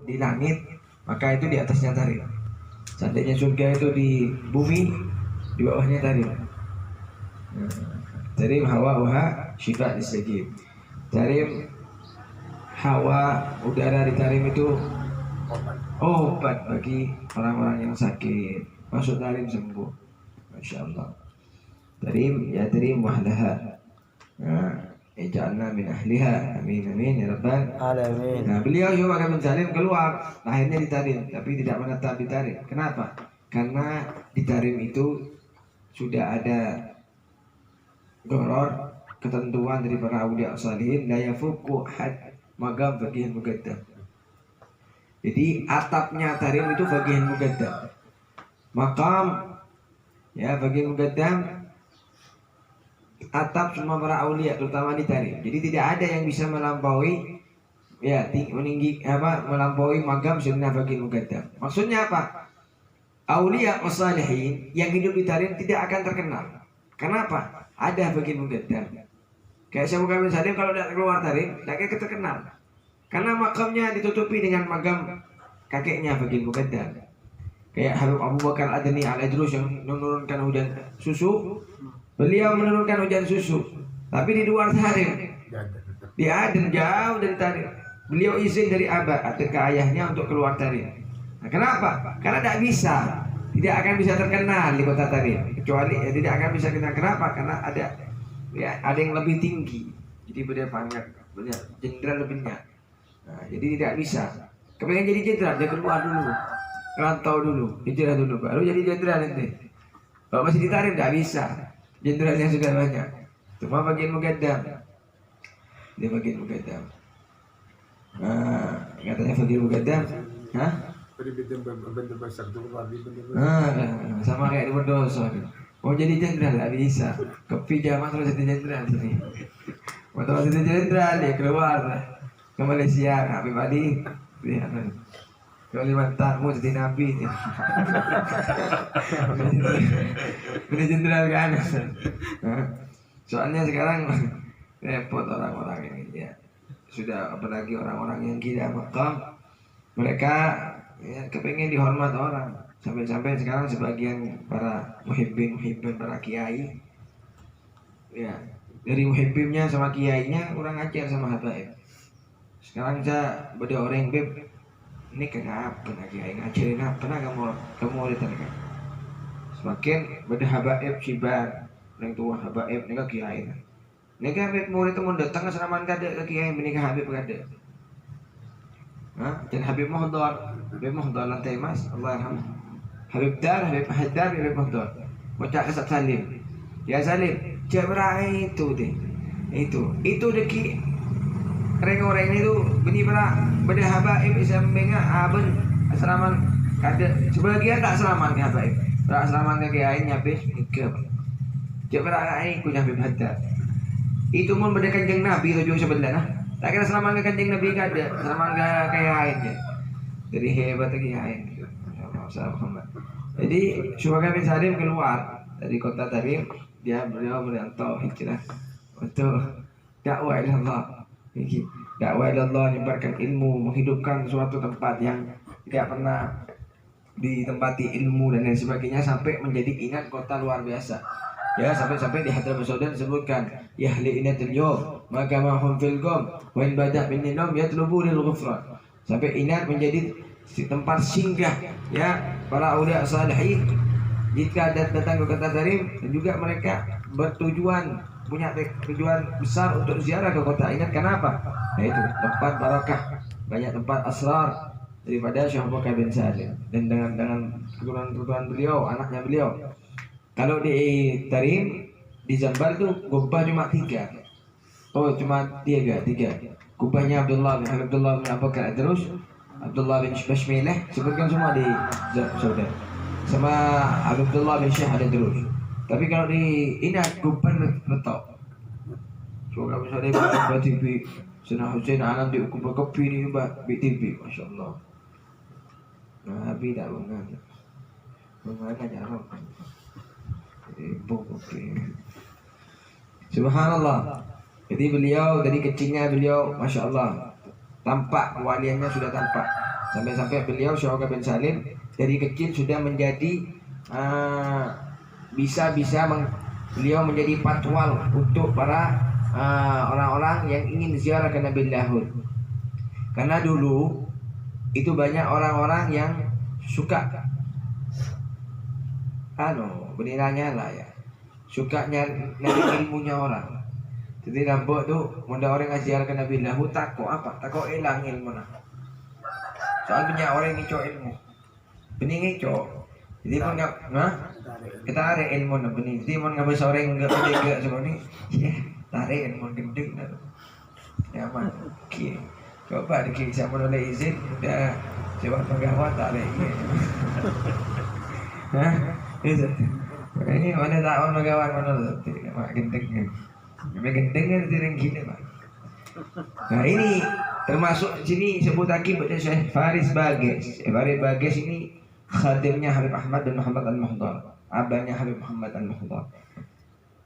di langit, maka itu di atasnya Tarim. Seandainya surga itu di bumi, di bawahnya Tarim. Tarim hawa uha syifa disegib. Tarim hawa udara di Tarim itu obat bagi orang-orang yang sakit. Masuk Tarim sembuh. Masya Allah. Tarim ya Tarim wahdaha. Ija'alna min ahliha. Amin amin ya rabbal alamin. Nah, beliau juga akan mensalim keluar, lahirnya di Tarim, tapi tidak menetap di Tarim. Kenapa? Karena di Tarim itu sudah ada goror, ketentuan dari para awliya salihin, la yafuku had magam bagian mugaddam. Jadi atapnya Tarim itu bagian mugaddam. Makam ya bagian mugaddam, atap semua para aulia terutama di Tarim. Jadi tidak ada yang bisa melampaui ya meninggi melampaui magam sunnah bagian mugaddam. Maksudnya apa? Aulia wasalihin yang hidup di Tarim tidak akan terkenal. Kenapa? Ada bagian mugaddam. Kayak Syekh Muhammad bin Salim kalau tidak keluar Tarim tidak akan terkenal. Karena makamnya ditutupi dengan magam kakeknya bagian mugaddam. Kayak Habib Abu Bakar Adni al-Idrus yang menurunkan hujan susu. Beliau menurunkan hujan susu, tapi di luar Tarim, di Aden jauh dari Tarim. Beliau izin dari abah atau ke ayahnya untuk keluar Tarim. Nah, kenapa? Karena tidak akan bisa terkenal di kota Tarim. Kecuali tidak akan bisa kenal. Kenapa? Karena ada yang lebih tinggi. Jadi beliau pangkat, beliau jenderal lebihnya. Nah, jadi tidak bisa. Kepengen jadi jenderal, dia keluar dulu, rantau dulu, hijrah dulu, baru jadi jenderal nanti. Kalau masih di Tarim tidak bisa. Jenderalnya sudah banyak. Cuma bagian mugaddam. Dia bagian mugaddam. Nah, katanya bagian mugaddam. Hah? Sama kayak di berdosa. Mau jadi jenderal nggak bisa. Kepi zaman terus jadi jenderal sini. Mau terus jadi jenderal dia keluar ke Malaysia. Habib Ali. Kalimantanmu jadi nabi nih. Udah jenderal kan. Soalnya sekarang repot orang-orang ini ya. Sudah apalagi orang-orang yang gila makam, mereka ya, kepengen dihormat orang. Sampai-sampai sekarang sebagian para muhibbin para kiai ya, dari muhibbinnya sama kiainya kurang ajar sama habaib. Sekarang saya beda orang beb ini kenapa kiai ngajarin apa? Pernah kamu lihat kan? Semakin beda habaib sibar, yang tua habaib ini kiai. Ini kan murid itu mau datang ke seraman kada ke kiai menikah habib kada. Dan Habib Muhdar lantai mas, Allah yarhamah. Habib Habib Muhdar. Bocah Ustaz Salim. Ya Salim, jabrai itu deh. Itu deki orang-orang itu bini beda habaib isambengnya aben asraman kada sebagian tak selaman ke habaib. Tak selaman ke kiai nyabis ikep. Jabrai ku nyabis hadat. Itu pun beda kanjeng Nabi tujuh sebelah nah. Tak kira selaman ke kanjeng Nabi kada, selaman ke kiai aja. Jadi hebat kiai. Masyaallah. Jadi Syuhaka bin Salim keluar dari kota Tarim, beliau merantau hijrah untuk dakwah ilallah. Dakwah ilallah menyebarkan ilmu, menghidupkan suatu tempat yang tidak pernah ditempati ilmu dan lain sebagainya sampai menjadi ingat kota luar biasa. Ya sampai di Hadramaut Saudan disebutkan ya li inatul yawm maka ma hum fil qom wa in bada' min nilam yatlubu lil ghufran. Sampai ingat menjadi tempat singgah ya para aulia salihin jika datang ke kota Tarim, dan juga mereka punya tujuan besar untuk ziarah ke kota. Ingat kenapa? Nah itu tempat barakah, banyak tempat asrar daripada Syekh Bakar bin Salim dan dengan keturunan beliau, anaknya beliau. Kalau di Tarim, di Jambar itu gubah cuma 3. Oh cuma 3. Gubahnya Abdullah bin Abu Bakar terus Abdullah bin Bashmilah sebutkan semua di Saudan. Sama Abdullah bin Syekh ada terus. Tapi kalau di Inat Guban letak. So kalau misalnya buat TV Sunnah Hussein Alam di Kubah Kopi ni Mbak BTV, Masya Allah. Nabi tak mengajar jarang. Subhanallah. Jadi beliau dari kecilnya beliau Masya Allah tampak kewaliannya sudah tampak. Sampai-sampai beliau Syekh Waqar bin Salim dari kecil sudah menjadi beliau menjadi patwal untuk para orang-orang yang ingin ziarah ke Nabi Lahud. Karena dulu itu banyak orang-orang yang suka beninanya lah ya, suka nyari ilmunya orang. Jadi nampak tuh muda orang ngajar ke Nabi Lahud takut hilang ilmu nah. Soal banyak orang yang ngicok ilmu, bening ngicok. Jadi pun kita ada ilmu nah bening. Jadi pun ngabis orang enggak seperti ini, tarik ilmu gendeng dah. Ya man, coba dikit siapa boleh izin, udah coba pegawai tak lagi. Itu. Ini mana tak pegawai mana tu, mak gendeng kan. Memang gendeng kan tidak gini pak. Nah ini termasuk sini sebut lagi pada Syekh Faris Bages. Faris Bages ini khadimnya Habib Ahmad bin Muhammad Al-Muhdar, abangnya Habib Muhammad Al-Muhdar.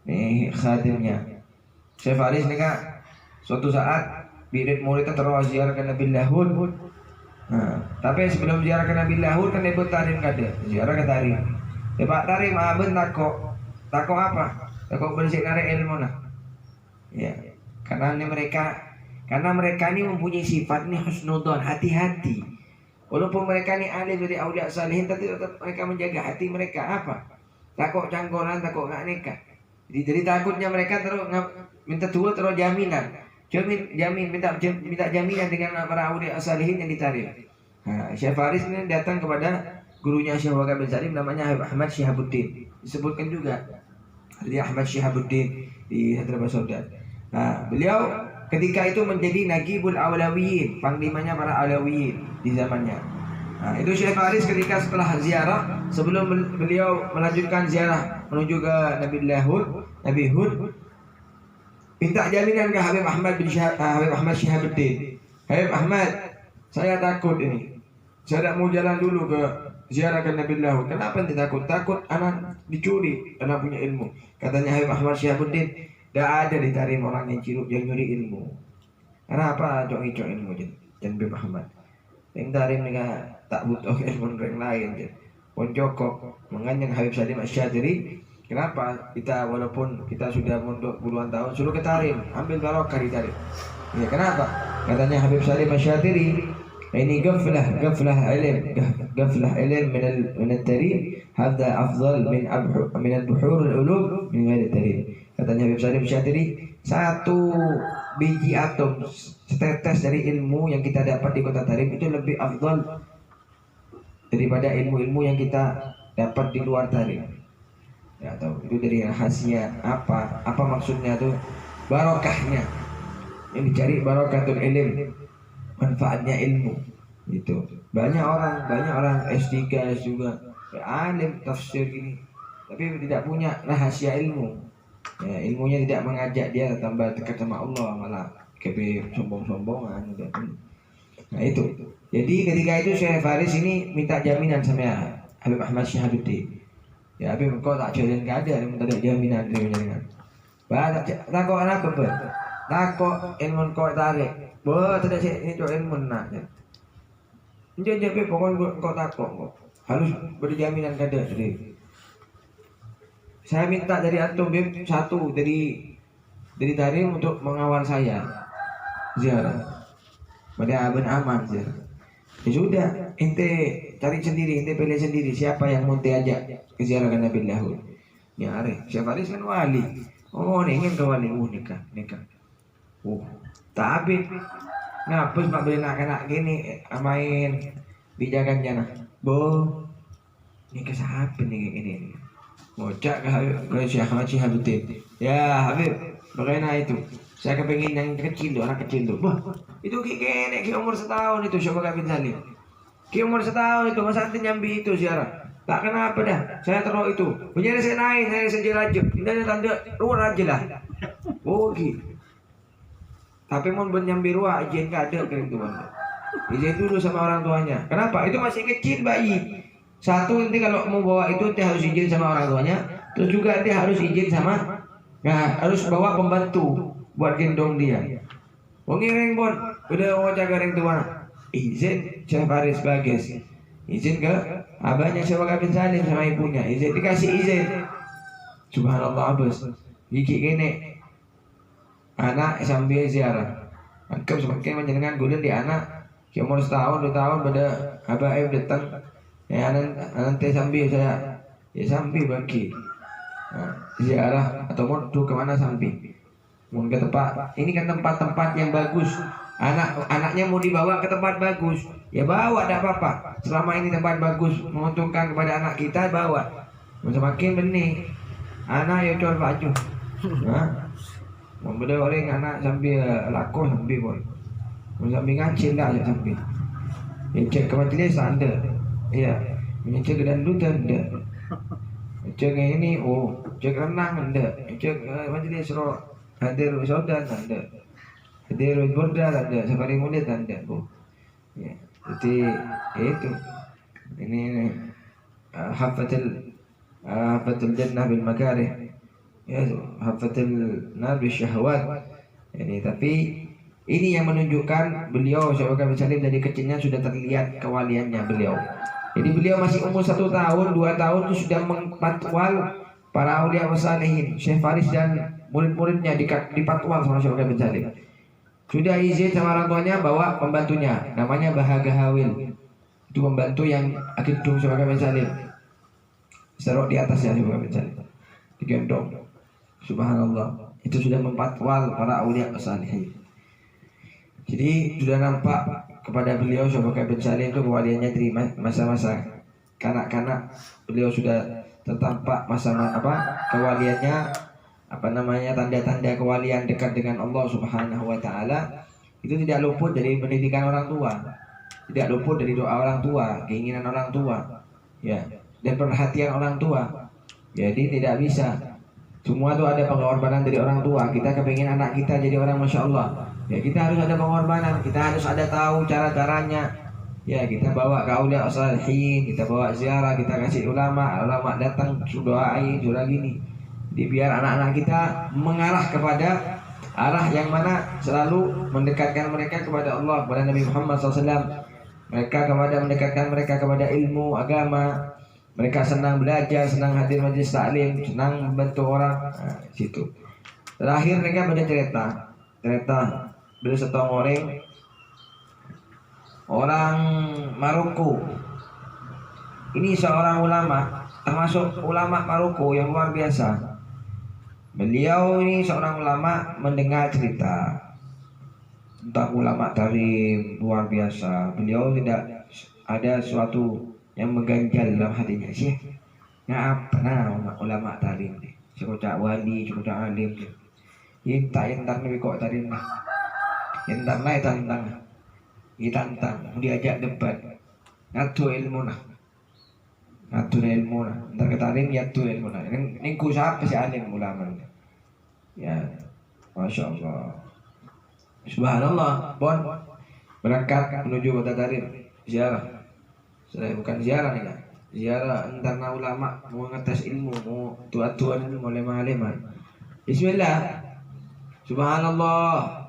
Ini khadimnya Syekh Faris ni kan. Suatu saat murid-muridnya terus ziarah ke Nabi Lahud. Tapi sebelum ziarah ke Nabi Lahud kan ikut tarim kada. Ziarah ke tarim. Pak tarim abang takut apa? Takut bersih narik ilmu nah. Ya, karena mereka ini mempunyai sifat nih husnudzon, hati-hati. Walaupun mereka ini alim dari aulia salihin, tapi tetap mereka menjaga hati mereka apa? Takut canggolan, takut nggak nikah. Jadi takutnya mereka terus minta tua terus jaminan. Minta jaminan dengan para aulia salihin yang ditarik. Syekh Faris ini datang kepada gurunya Syekh Waqar bin Salim, namanya Ahmad Syihabuddin. Disebutkan juga dia Ahmad Syihabuddin di Hyderabad Saudi. Beliau ketika itu menjadi Nagibul Awlawiyin, panglimanya para Alawiyin di zamannya. Itu Syekh Faris ketika setelah ziarah, sebelum beliau melanjutkan ziarah menuju ke Nabi Hud, minta jaminan ke Habib Ahmad Syihabuddin. Habib Ahmad, saya takut ini. Saya tak mau jalan dulu ke ziarah ke Nabi Lahud. Kenapa tidak takut? Takut anak dicuri, anak punya ilmu. Katanya Habib Ahmad Syihabuddin, tidak ada ditarik orang yang nyuri ilmu. Karena apa? Cok ilmu jangan Habib Ahmad. Yang tarik mereka tak butuh ilmu orang lain. Pun Joko menganyang Habib Salim Asy-Syadzili. Kenapa kita walaupun kita sudah mondok puluhan tahun suruh ketarim, ambil barokah ditarik. Ya kenapa? Katanya Habib Salim Asy-Syadzili, ini gaflah ilm min al-tarim, hadza afdal min al-buhur al-ulum min ghairi tarim. Katanya Habib Salim Asy-Syadzili, satu biji atom, setetes dari ilmu yang kita dapat di kota Tarim itu lebih afdal daripada ilmu-ilmu yang kita dapat di luar Tarim. Ya tahu itu dari rahasia apa maksudnya tuh, barokahnya yang dicari barokatul ilm, manfaatnya ilmu itu. Banyak orang S3 juga alim tafsir ini tapi tidak punya rahasia ilmu. Ya, ilmunya tidak mengajak dia tambah dekat sama Allah, malah kebe sombong-sombongan. Nah itu. Jadi ketika itu Syekh Faris ini minta jaminan sama Habib Ahmad Syihabuddin. Ya Habib kau tak jalan ke ada, minta jaminan dari jaringan. Takut apa ber? Takut ilmu kau tarik. Tidak sih ini ilmu nak. Jadi pokoknya kau takut kau harus berjaminan kada dari. Saya minta dari antum satu dari Tarim untuk mengawal saya ziarah pada Aben Aman ziarah. Ya sudah, ente cari sendiri, ente pilih sendiri siapa yang mau diajak ke ziarah ke Nabi Lahud. Ya are, Syekh Faris kan wali. Oh, ini ingin ke wali, nikah. Tapi ngapus mak beli anak gini main bijakan jana. Ini ke siapa nih ini? Ngocak ke Syekh Ahmad Syihabuddin. Ya Habib, bagaimana itu? Saya kepengin yang kecil tuh, anak kecil tuh. Itu ki umur setahun itu Syekh Waqar bin Salim. Ki umur setahun itu masa nyambi itu ziarah. Tak kenapa dah, saya taruh itu. Punya saya naik, saya sejelajah. Ini tanda luar aja lah. Gitu. Tapi mau nyambi ruah izin kada kering tuan. Izin dulu sama orang tuanya. Kenapa? Itu masih kecil bayi. Satu nanti kalau mau bawa itu nanti harus izin sama orang tuanya, terus juga nanti harus izin sama, harus bawa pembantu buat gendong dia. Ngiring bon, udah mau jaga ring tua. izin Syekh Faris Bages, izin ke abahnya Syekh Bakar bin Salim sama ibunya, izin, dikasih izin. Subhanallah bos, gigi gini anak sambil ziarah. Anggap semakin menjenengan gulun di anak, umur setahun 2 tahun pada abah datang, ya nanti sambil saya, ya sambil bagi ziarah atau mau kemana sambil. Mau ke tempat, ini kan tempat-tempat yang bagus. Anaknya mau dibawa ke tempat bagus, ya bawa, tidak apa-apa. Selama ini tempat bagus menguntungkan kepada anak kita, bawa. Semakin benih, anak ya jual baju. Membeda orang anak sambil laku sambil pun, sambil ngacil dah sambil. Cek ke majlis ada, ya. Cek ke dandutan ada. Cek ini, cek renang ada. Cek majlis roh. Hadir saudan ada, hadir burda ada, safari murid ada, bu. Ya, jadi itu ini hafatul jannah bil makarih, ya, hafatul nar bil syahwat. Ini tapi ini yang menunjukkan beliau Syekh Bakar bin Salim dari kecilnya sudah terlihat kewaliannya beliau. Jadi beliau masih umur 1 tahun 2 tahun itu sudah mempatwal para aulia wasalihin, Syekh Faris dan murid-muridnya dipatwal sama Syekh Bakar bin Salim. Sudah izin sama orang tuanya bawa pembantunya, namanya Bahaga Hawil. Itu pembantu yang akidung Syekh Bakar bin Salim. Serok di atasnya Syekh Bakar bin Salim, digendong. Subhanallah, itu sudah mempatwal para aulia wasalihin. Jadi sudah nampak kepada beliau Syekh Bakar bin Salim itu kewaliannya dari masa-masa kanak-kanak. Beliau sudah tertampak kewaliannya, tanda-tanda kewalian dekat dengan Allah Subhanahu wa taala. Itu tidak luput dari pendidikan orang tua, tidak luput dari doa orang tua, keinginan orang tua, ya, dan perhatian orang tua. Jadi tidak bisa semua itu ada pengorbanan dari orang tua. Kita kepingin anak kita jadi orang Masya Allah, ya kita harus ada pengorbanan, kita harus ada tahu cara-caranya. Ya, kita bawa ke aulia salihin, kita bawa ziarah, kita kasih ulama datang doain surah gini. Jadi biar anak-anak kita mengarah kepada arah yang mana selalu mendekatkan mereka kepada Allah, kepada Nabi Muhammad SAW. Mendekatkan mereka kepada ilmu agama. Mereka senang belajar, senang hadir majlis taklim, senang membantu orang. Situ. Terakhir mereka pada cerita beliau setong orang Maroko. Ini seorang ulama, termasuk ulama Maroko yang luar biasa. Beliau ini seorang ulama mendengar cerita tentang ulama tarim luar biasa. Beliau tidak ada sesuatu yang mengganjal dalam hatinya sih. Ya apa ulama tarim ni? Cukup wali, cukup alim. Yang lebih kok tarim lah. Yang tantang. Ditantang, diajak debat, ngatur ilmu nah, ntar ketarim ngatur ilmu nah. Ini siapa si alim ulama, ya, Masya Allah, Subhanallah, bon, berangkat menuju kota tarim, ziarah, saya bukan ziarah nih kan, ziarah entar ulama mau ngetes ilmu, mau tuan ilmu oleh ma'aliman. Bismillah, Subhanallah.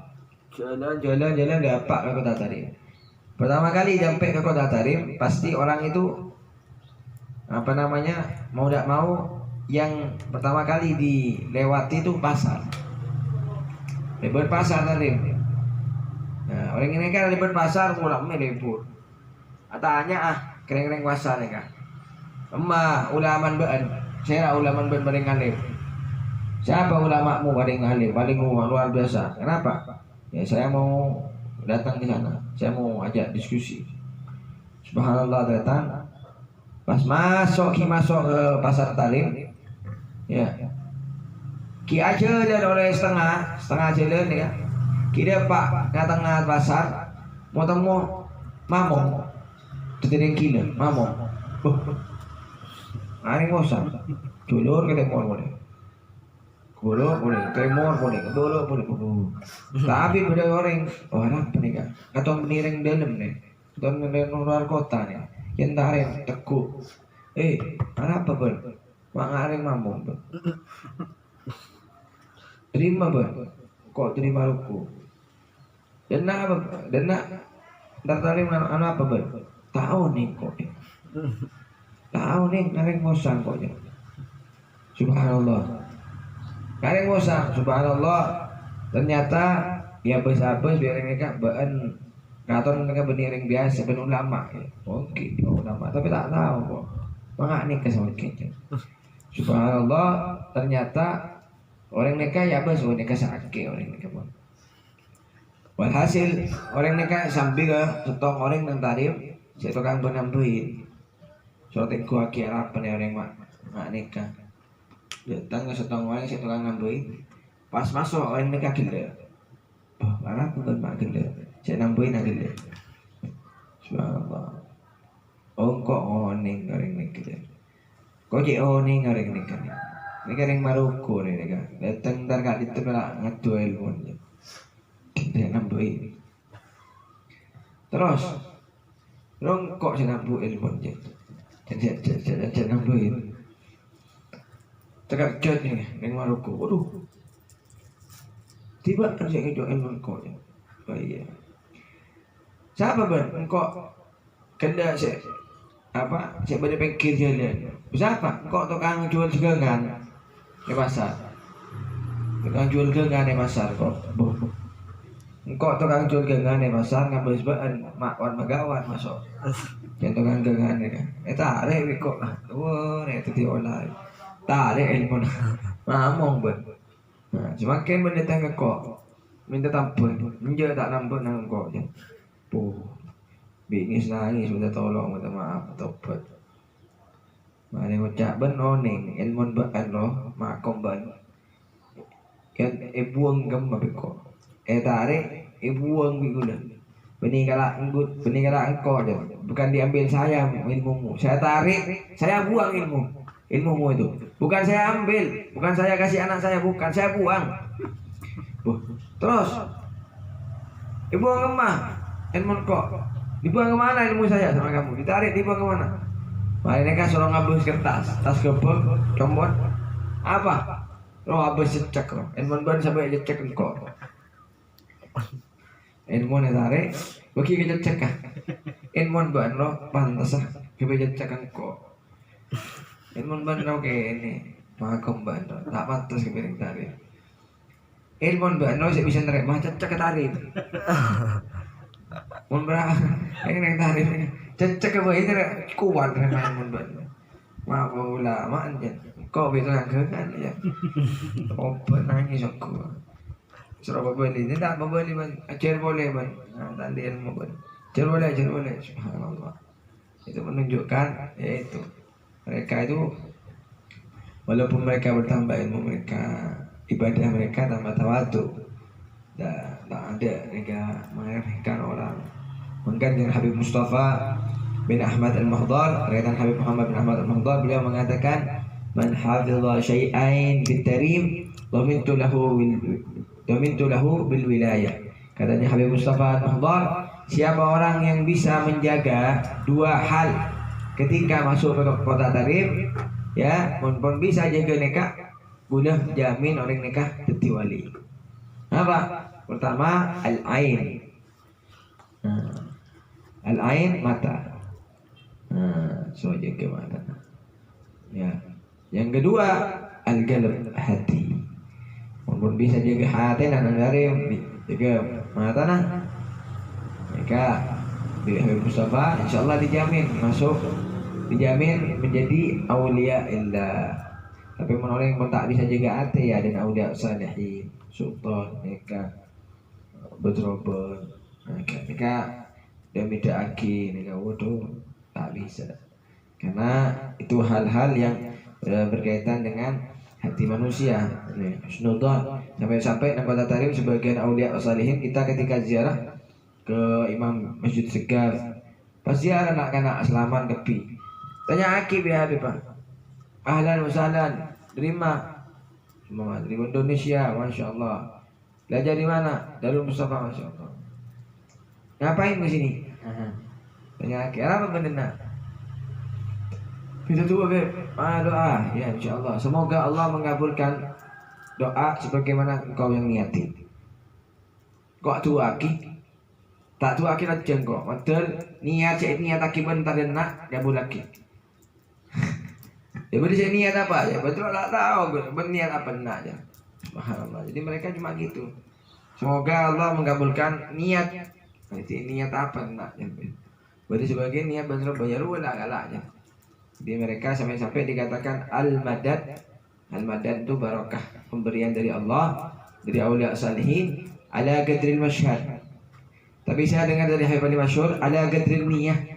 Jalan dapat ke kota Tarim. Pertama kali sampai ke kota Tarim, pasti orang itu mau tidak mau yang pertama kali dilewati itu pasar. Lebar pasar Tarim. Nah, orang ini kan lebar pasar mulai lebar. Tanya kering-kering pasar ya kan. Ulaman bean. Saya ulaman bean paling alim. Siapa ulamamu paling alim, paling luar biasa? Kenapa? Ya saya mau datang di sana, saya mau ajak diskusi. Subhanallah, datang. Pas masuk ke pasar Tarim, ya. Ki aja dia oleh setengah jalan ya. Kira Pak tengah pasar mau temu mamong. Tetering kilo mamong. Ani ngosan. Dulur ketemu boleh. Boleh, tremor boleh. Tapi beda orang apa nih kak? Katong meniring dalam nih, katong meniring luar kota nih. Yang tarik teguh. Apa ber? Mangaring mamong ber. Terima ber. Kok terima ruku? Dana apa? Dana Ntar tarim anu apa ber? Tahu nih kok. Tahu nih naring bosan kok. Subhanallah. Naring bosan, subhanallah. Ternyata ya bes-bes biar mereka ben ngaton mereka beniring biasa ben ulama ya. Oke, ulama tapi tak tahu kok. Mangak nikah sama kita. Subhanallah, ternyata orang nikah ya bes nikah sakit orang nikah pun. Walhasil orang nikah sambil ke setok orang nang tarif, saya tukang penambahin. Soalnya gua kira apa nih orang mak nikah. Datang ke setok orang saya tukang nambahin. Pas masuk orang nikah gila. Oh, mana aku kan mak gila. Saya nambahin gila. Subhanallah. Oh kok oning orang nikah. Kok je oning orang nikah. Ini kan yang Maroko nih kan. Datang ntar kak itu malah ngeduel pun. Dia nambahin. Terus kok saya nambahin pun je. Jadi nambahin. Tegak jod nih yang Maroko. Waduh. Tiba kan saya ngejual engkau ya. Oh iya. Siapa ban? Engkau kena saya apa? Saya pada pikir jalan. Siapa? Engkau tukang jual segangan di pasar. Tukang jual gengan di pasar kok. Engkau tukang jual gengan di pasar ngambil sebagian makwan magawan masuk. Yang tukang gengan ni kan. Tarik kok. Wah, itu diolah. Tarik ilmu. Mamong ban. Nah, semakin mendatang ke kok, minta tampun, menjadi tak nampak nang kok je. Bingis nangis, minta tolong, minta maaf, tobat. Mari ucap ben oning, ilmu ban loh, makom ban. Kan buang gem kok. Tarik, buang bigulan. Peninggalan engkau je. Bukan diambil saya ilmumu. Saya tarik, saya buang ilmumu itu. Bukan saya ambil, bukan saya kasih anak saya, bukan saya buang. Terus dibuang kemana? Ilmu kok dibuang kemana ilmu saya sama kamu? Ditarik dibuang kemana? Mereka suruh ngambil kertas, tas kebun, combon, apa? Lo habis cek lo, ilmu ban sampai cek engkau. Ilmu tarik, bagi kita cek kan? Ilmu ban lo pantas ah, kita cek engkau. Ilmu ban lo kayak ini, makom ban lo, tak pantas kita tarik. Ilmu ban lo saya bisa nerima cek tarik. Mun berapa? Ini tarik. Cek apa itu kuat dengan ilmu ban. Maaf ulama anjen. Kok bisa ngangkat ya? Open nangis aku. Suruh beli, tidak beli ban. Ajar boleh ban. Tadi ilmu ban. Ajar boleh. Subhanallah. Itu menunjukkan yaitu mereka itu walaupun mereka bertambah ilmu mereka, ibadah mereka tambah tawadu. Tak ada mereka meremehkan orang. Mungkin Habib Mustafa bin Ahmad Al-Mahdal, riwayat Habib Muhammad bin Ahmad Al-Mahdal, beliau mengatakan, "Man hafidha syai'ain bitarim, dhamintu lahu bil wilayah." Katanya Habib Mustafa Al-Mahdal, siapa orang yang bisa menjaga dua hal ketika masuk ke kota Tarim, ya, pun bisa jaga nikah, guna jamin orang nikah jadi wali. Apa? Pertama, al-ain. Al-ain mata. So jaga mata. Ya. Yang kedua, al-qalb hati. Pun bisa jaga hati dan Tarim, jaga mata nah. Maka bila Habib Mustafa insyaallah dijamin masuk, dijamin menjadi aulia illah. Tapi orang yang tak bisa jaga hati ya, dan aulia salihin, sultan, mereka betul-betul mereka dan beda aki mereka waduh tak bisa, karena itu hal-hal yang berkaitan dengan hati manusia. Husnudzon sampai nang kota Tarim sebagian aulia salihin kita ketika ziarah ke Imam Masjid Segar, pasti ada anak-anak selaman kepi. Tanya Aki biar Pak. Ahlan wa sahlan, terima. Semua dari Indonesia, masya Allah. Belajar di mana? Darul Mustafa, masya Allah. Ngapain di sini? Tanya Aki, apa benar? Kita tunggu doa, ya insya Allah. Semoga Allah mengabulkan doa sebagaimana engkau yang niati. Kok tu Aki? Tak tu akhirat jengkok. Betul niat cek niat akibat tak nak gabung lagi. Ya boleh cek niat apa ya? Betul tak tahu berniat apa nak aja. Subhanallah. Jadi mereka cuma gitu. Semoga Allah mengabulkan niat. Jadi niat apa nak ya. Berarti sebagai niat betul bayaru lah galaknya. Jadi mereka sampai-sampai dikatakan al-madad. Al-madad itu barakah, pemberian dari Allah, dari aulia salihin ala qadril masyhad. Tapi saya dengar dari Habib Masyhur ala qadril niyah.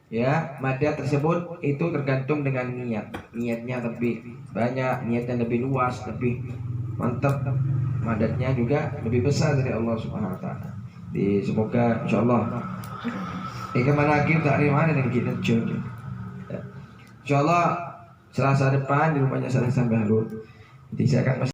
Ya, madad tersebut itu tergantung dengan niat. Niatnya lebih banyak, niatnya lebih luas, lebih mantap. Madadnya juga lebih besar dari Allah Subhanahu wa taala. Di semoga insyaallah kemana lagi tak mana dengan kita jodoh. Insyaallah Selasa depan di rumahnya saya sampai Harun. Jadi saya akan